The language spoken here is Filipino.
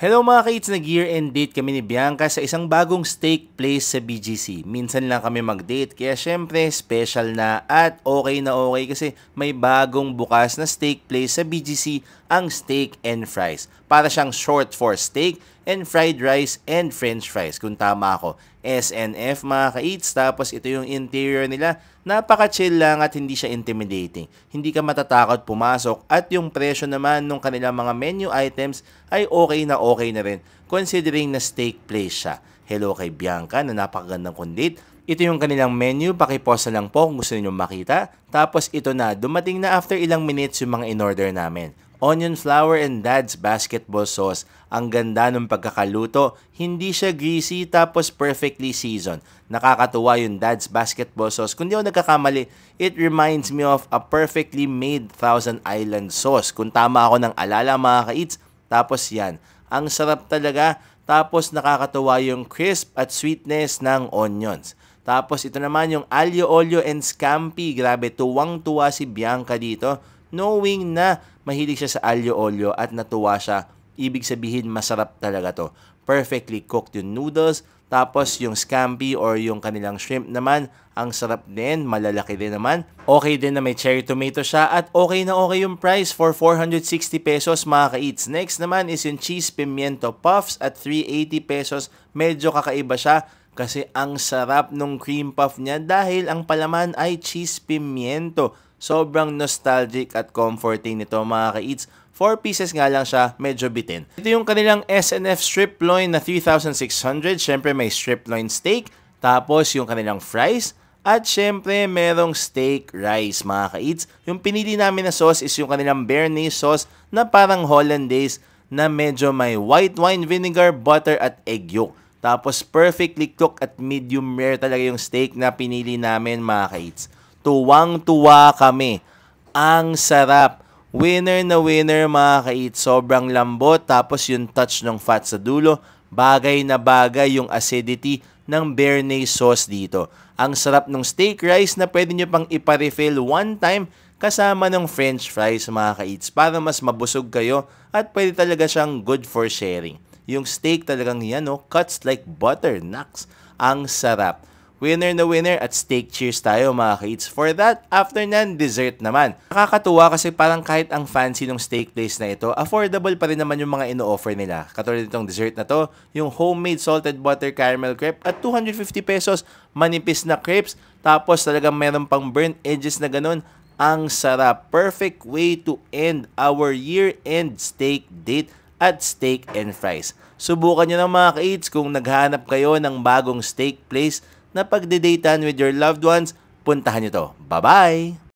Hello mga kaits, nag-year-end date kami ni Bianca sa isang bagong steak place sa BGC. Minsan lang kami mag-date kaya syempre special na at okay kasi may bagong bukas na steak place sa BGC, ang Steak and Fries. Para siyang short for steak and fried rice and french fries. Kung tama ako, SNF mga kaits. Tapos ito yung interior nila. Napaka-chill lang at hindi siya intimidating. Hindi ka matatakot pumasok at yung presyo naman ng kanilang mga menu items ay okay na rin considering na steak place siya. Hello kay Bianca na napakagandang kondit. Ito yung kanilang menu, pakipost na lang po kung gusto niyo makita. Tapos ito na, dumating na after ilang minutes yung mga in-order namin. Onion flour and Dad's basketball sauce. Ang ganda ng pagkakaluto. Hindi siya greasy tapos perfectly seasoned. Nakakatuwa yung Dad's basketball sauce. Kung di ako nagkakamali, it reminds me of a perfectly made Thousand Island sauce. Kung tama ako ng alala mga kaits. Tapos yan, ang sarap talaga. Tapos nakakatuwa yung crisp at sweetness ng onions. Tapos ito naman yung aglio olio and scampi. Grabe, tuwang-tuwa si Bianca dito. Knowing na mahilig siya sa aglio olio at natuwa siya, ibig sabihin masarap talaga to. Perfectly cooked yung noodles, tapos yung scampi or yung kanilang shrimp naman, ang sarap din, malalaki din naman. Okay din na may cherry tomato siya at okay na okay yung price for 460 pesos mga ka-eats. Next naman is yung cheese pimiento puffs at 380 pesos. Medyo kakaiba siya kasi ang sarap nung cream puff niya dahil ang palaman ay cheese pimiento. Sobrang nostalgic at comforting nito mga ka-eats. 4 pieces nga lang siya, medyo bitin. Ito yung kanilang SNF strip loin na 3,600. Syempre may strip loin steak. Tapos yung kanilang fries. At syempre merong steak rice mga ka-eats. Yung pinili namin na sauce is yung kanilang béarnaise sauce na parang hollandaise na medyo may white wine vinegar, butter at egg yolk. Tapos perfectly cooked at medium rare talaga yung steak na pinili namin mga ka-eats. Tuwang-tuwa kami. Ang sarap. Winner na winner mga ka-eats. Sobrang lambot. Tapos yung touch ng fat sa dulo. Bagay na bagay yung acidity ng béarnaise sauce dito. Ang sarap ng steak rice na pwede nyo pang ipa-refill one time kasama ng french fries mga ka-eats para mas mabusog kayo at pwede talaga siyang good for sharing. Yung steak talagang yan, no? Cuts like butter. Naks. Ang sarap. Winner na winner at steak cheers tayo mga ka-eats. For that, after nan, dessert naman. Nakakatuwa kasi parang kahit ang fancy ng steak place na ito, affordable pa rin naman yung mga ino-offer nila. Katulad nitong dessert na to, yung homemade salted butter caramel crepe at 250 pesos, manipis na crepes, tapos talagang meron pang burnt edges na ganun. Ang sarap. Perfect way to end our year-end steak date at Steak and Fries. Subukan nyo ng mga ka-eats kung naghahanap kayo ng bagong steak place na pagdidatan with your loved ones, puntahan nyo to. Bye-bye!